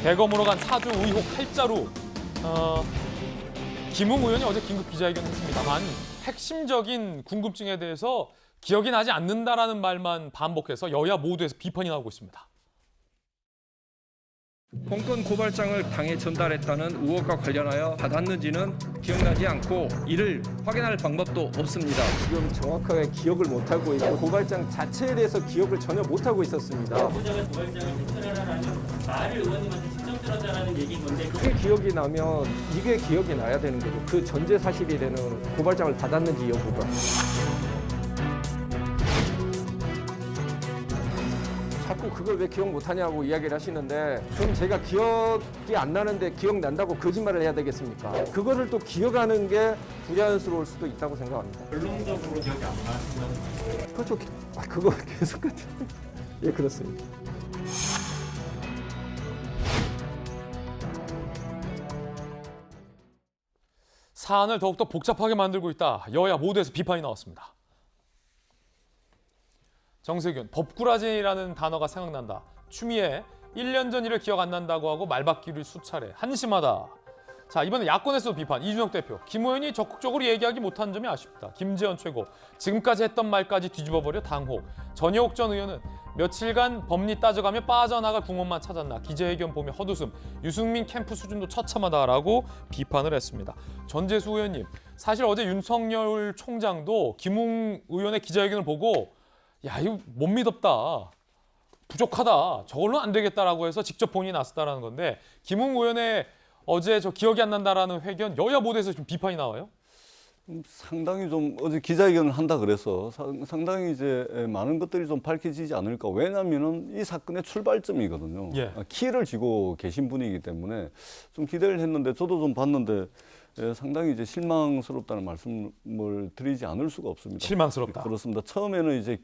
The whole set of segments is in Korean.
대검으로 간 사주 의혹 칼자루. 김웅 의원이 어제 긴급 기자회견을 했습니다만 핵심적인 궁금증에 대해서 기억이 나지 않는다라는 말만 반복해서 여야 모두에서 비판이 나오고 있습니다. 공권 고발장을 당에 전달했다는 의혹과 관련하여 받았는지는 기억나지 않고 이를 확인할 방법도 없습니다. 지금 정확하게 기억을 못하고 있고 고발장 자체에 대해서 기억을 전혀 못하고 있었습니다. 제보자가 고발장을 제출하라는 말을 의원님한테 직접 들었다는 얘기인 건데 그게 기억이 나면 이게 기억이 나야 되는 거죠. 그 전제 사실이 되는 고발장을 받았는지 여부가. 자꾸 그걸 왜 기억 못하냐고 이야기를 하시는데 그럼 제가 기억이 안 나는데 기억난다고 거짓말을 해야 되겠습니까? 그거를 또 기억하는 게 부자연스러울 수도 있다고 생각합니다. 결론적으로 기억이 안 나시면 그렇죠. 그거 계속 예, 그렇습니다. 사안을 더욱더 복잡하게 만들고 있다. 여야 모두에서 비판이 나왔습니다. 정세균, 법꾸라지라는 단어가 생각난다. 추미애, 1년 전 일을 기억 안 난다고 하고 말바뀌를 수차례. 한심하다. 자, 이번에 야권에서도 비판. 이준석 대표, 김 의원이 적극적으로 얘기하기 못한 점이 아쉽다. 김재원 최고, 지금까지 했던 말까지 뒤집어버려 당혹. 전효옥 전 의원은 며칠간 법리 따져가며 빠져나갈 구멍만 찾았나. 기자회견 보며 헛웃음. 유승민 캠프 수준도 처참하다라고 비판을 했습니다. 전재수 의원님, 사실 어제 윤석열 총장도 김웅 의원의 기자회견을 보고 야, 이거 못 믿었다. 부족하다. 저걸로 안 되겠다라고 해서 직접 본인이 나섰다라는 건데 김웅 의원의 어제 저 기억이 안 난다라는 회견 여야 모두에서 좀 비판이 나와요. 상당히 좀 어제 기자회견을 한다 그래서 상당히 이제 많은 것들이 좀 밝혀지지 않을까. 왜냐하면은 이 사건의 출발점이거든요. 예. 키를 쥐고 계신 분이기 때문에 좀 기대를 했는데 저도 좀 봤는데 상당히 이제 실망스럽다는 말씀을 드리지 않을 수가 없습니다. 실망스럽다. 그렇습니다. 처음에는 이제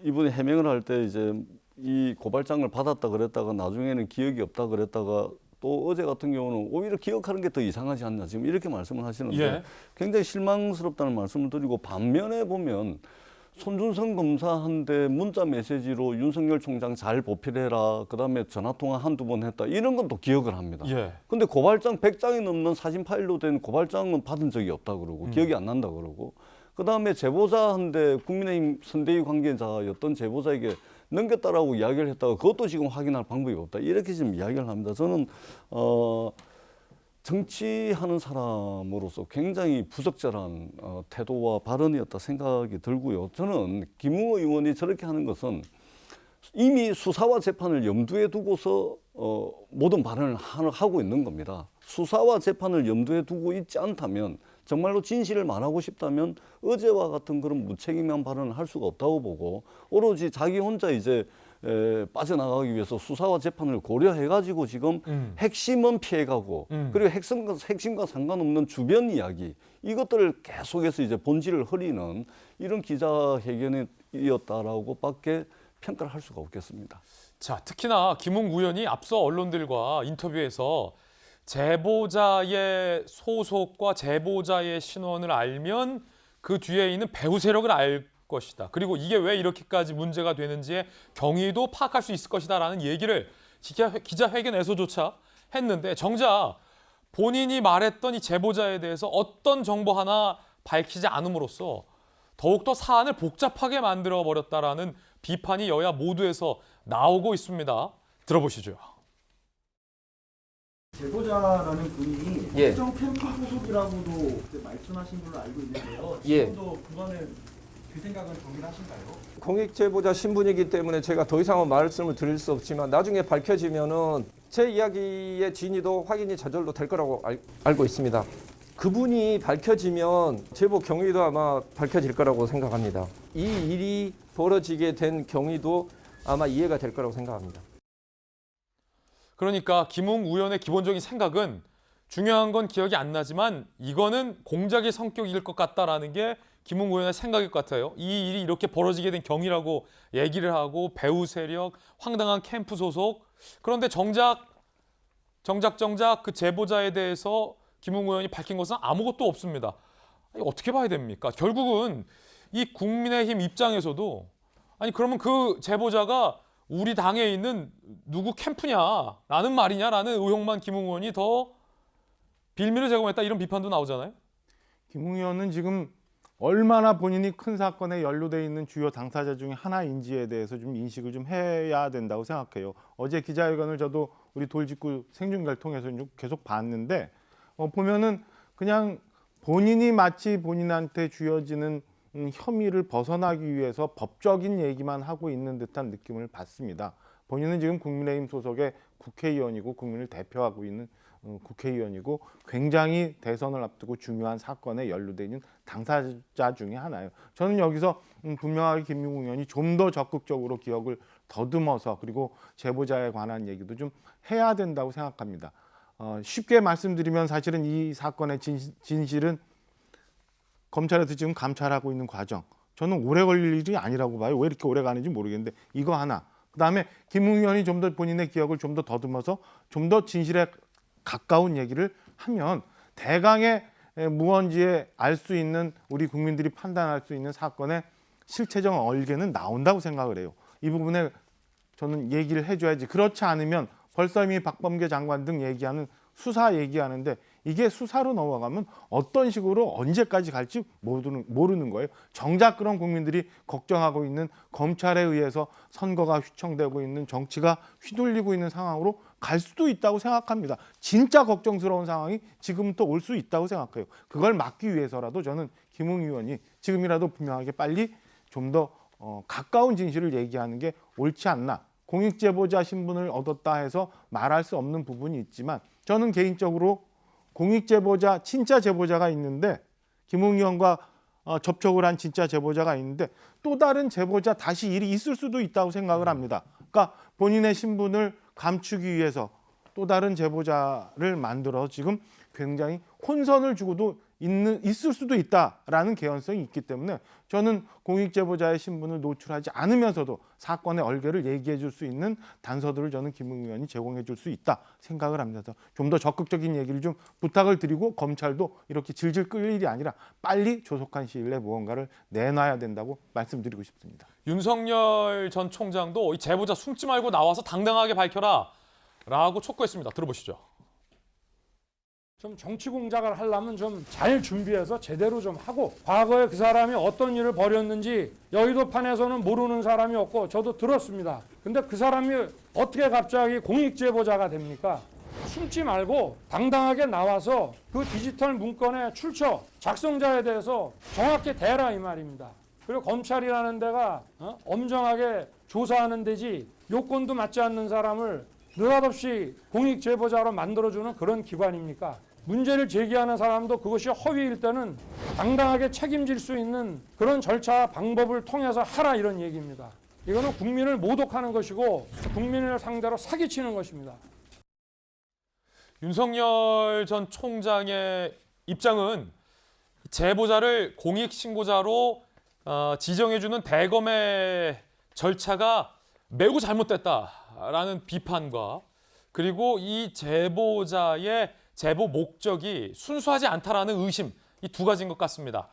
이분이 해명을 할 때 이제 이 고발장을 받았다 그랬다가 나중에는 기억이 없다 그랬다가 또 어제 같은 경우는 오히려 기억하는 게 더 이상하지 않나 지금 이렇게 말씀을 하시는데 예. 굉장히 실망스럽다는 말씀을 드리고 반면에 보면 손준성 검사한테 문자 메시지로 윤석열 총장 잘 보필해라. 그다음에 전화통화 한두 번 했다. 이런 건 또 기억을 합니다. 예. 근데 고발장 100장이 넘는 사진 파일로 된 고발장은 받은 적이 없다 그러고 기억이 안 난다 그러고 그다음에 제보자한테 국민의힘 선대위 관계자였던 제보자에게 넘겼다라고 이야기를 했다가 그것도 지금 확인할 방법이 없다. 이렇게 지금 이야기를 합니다. 저는 정치하는 사람으로서 굉장히 부적절한 태도와 발언이었다 생각이 들고요. 저는 김웅 의원이 저렇게 하는 것은 이미 수사와 재판을 염두에 두고서 모든 발언을 하고 있는 겁니다. 수사와 재판을 염두에 두고 있지 않다면 정말로 진실을 말하고 싶다면 어제와 같은 그런 무책임한 발언을 할 수가 없다고 보고 오로지 자기 혼자 이제 빠져나가기 위해서 수사와 재판을 고려해가지고 지금 핵심은 피해가고 그리고 핵심과 상관없는 주변 이야기 이것들을 계속해서 이제 본질을 흐리는 이런 기자회견이었다라고 밖에 평가를 할 수가 없겠습니다. 자, 특히나 김웅 의원이 앞서 언론들과 인터뷰에서 제보자의 소속과 제보자의 신원을 알면 그 뒤에 있는 배후 세력을 알 것이다. 그리고 이게 왜 이렇게까지 문제가 되는지의 경위도 파악할 수 있을 것이다라는 얘기를 기자회견에서조차 했는데 정작 본인이 말했던 이 제보자에 대해서 어떤 정보 하나 밝히지 않음으로써 더욱더 사안을 복잡하게 만들어버렸다라는 비판이 여야 모두에서 나오고 있습니다. 들어보시죠. 제보자라는 분이 예. 특정 캠프 소속이라고도 말씀하신 걸로 알고 있는데요. 예. 지금도 그거는 그 생각은 동일하신가요? 공익 제보자 신분이기 때문에 제가 더 이상은 말씀을 드릴 수 없지만 나중에 밝혀지면은 제 이야기의 진위도 확인이 저절로 될 거라고 알고 있습니다. 그분이 밝혀지면 제보 경위도 아마 밝혀질 거라고 생각합니다. 이 일이 벌어지게 된 경위도 아마 이해가 될 거라고 생각합니다. 그러니까 김웅 의원의 기본적인 생각은 중요한 건 기억이 안 나지만 이거는 공작의 성격일 것 같다라는 게 김웅 의원의 생각일 것 같아요. 이 일이 이렇게 벌어지게 된 경위라고 얘기를 하고 배후 세력, 황당한 캠프 소속. 그런데 정작 그 제보자에 대해서 김웅 의원이 밝힌 것은 아무것도 없습니다. 어떻게 봐야 됩니까? 결국은 이 국민의힘 입장에서도 아니 그러면 그 제보자가 우리 당에 있는 누구 캠프냐라는 말이냐라는 의혹만 김웅 의원이 더 빌미를 제공했다 이런 비판도 나오잖아요. 김웅 의원은 지금 얼마나 본인이 큰 사건에 연루돼 있는 주요 당사자 중에 하나인지에 대해서 좀 인식을 좀 해야 된다고 생각해요. 어제 기자회견을 저도 우리 돌직구 생중계를 통해서 좀 계속 봤는데 보면은 그냥 본인이 마치 본인한테 주어지는 혐의를 벗어나기 위해서 법적인 얘기만 하고 있는 듯한 느낌을 받습니다. 본인은 지금 국민의힘 소속의 국회의원이고 국민을 대표하고 있는 국회의원이고 굉장히 대선을 앞두고 중요한 사건에 연루되어 있는 당사자 중에 하나예요. 저는 여기서 분명하게 김웅 의원이 좀 더 적극적으로 기억을 더듬어서 그리고 제보자에 관한 얘기도 좀 해야 된다고 생각합니다. 쉽게 말씀드리면 사실은 이 사건의 진실은 검찰에서 지금 감찰하고 있는 과정, 저는 오래 걸릴 일이 아니라고 봐요. 왜 이렇게 오래 가는지 모르겠는데 이거 하나. 그다음에 김웅 의원이 좀 더 본인의 기억을 좀 더 더듬어서 좀 더 진실에 가까운 얘기를 하면 대강의 무언지에 알 수 있는 우리 국민들이 판단할 수 있는 사건의 실체적 얼개는 나온다고 생각을 해요. 이 부분에 저는 얘기를 해줘야지. 그렇지 않으면 벌써 이미 박범계 장관 등 얘기하는 수사 얘기하는데 이게 수사로 넘어가면 어떤 식으로 언제까지 갈지 모르는 거예요. 정작 그런 국민들이 걱정하고 있는 검찰에 의해서 선거가 휘청되고 있는 정치가 휘둘리고 있는 상황으로 갈 수도 있다고 생각합니다. 진짜 걱정스러운 상황이 지금부터 올 수 있다고 생각해요. 그걸 막기 위해서라도 저는 김웅 의원이 지금이라도 분명하게 빨리 좀 더 가까운 진실을 얘기하는 게 옳지 않나. 공익제보자 신분을 얻었다 해서 말할 수 없는 부분이 있지만 저는 개인적으로 공익제보자, 진짜 제보자가 있는데 김웅 의원과 접촉을 한 진짜 제보자가 있는데 또 다른 제보자 다시 일이 있을 수도 있다고 생각을 합니다. 그러니까 본인의 신분을 감추기 위해서 또 다른 제보자를 만들어 지금 굉장히 혼선을 주고도 있을 수도 있다라는 개연성이 있기 때문에 저는 공익제보자의 신분을 노출하지 않으면서도 사건의 얼개를 얘기해 줄 수 있는 단서들을 저는 김웅 의원이 제공해 줄 수 있다 생각을 합니다. 좀 더 적극적인 얘기를 좀 부탁을 드리고 검찰도 이렇게 질질 끌 일이 아니라 빨리 조속한 시일 내에 무언가를 내놔야 된다고 말씀드리고 싶습니다. 윤석열 전 총장도 이 제보자 숨지 말고 나와서 당당하게 밝혀라 라고 촉구했습니다. 들어보시죠. 좀 정치 공작을 하려면 좀 잘 준비해서 제대로 좀 하고 과거에 그 사람이 어떤 일을 벌였는지 여의도판에서는 모르는 사람이 없고 저도 들었습니다. 근데 그 사람이 어떻게 갑자기 공익제보자가 됩니까? 숨지 말고 당당하게 나와서 그 디지털 문건의 출처, 작성자에 대해서 정확히 대라 이 말입니다. 그리고 검찰이라는 데가 엄정하게 조사하는 데지 요건도 맞지 않는 사람을 느닷없이 공익제보자로 만들어주는 그런 기관입니까? 문제를 제기하는 사람도 그것이 허위일 때는 당당하게 책임질 수 있는 그런 절차 방법을 통해서 하라 이런 얘기입니다. 이거는 국민을 모독하는 것이고 국민을 상대로 사기치는 것입니다. 윤석열 전 총장의 입장은 제보자를 공익신고자로 지정해주는 대검의 절차가 매우 잘못됐다라는 비판과 그리고 이 제보자의 제보 목적이 순수하지 않다라는 의심, 이 두 가지인 것 같습니다.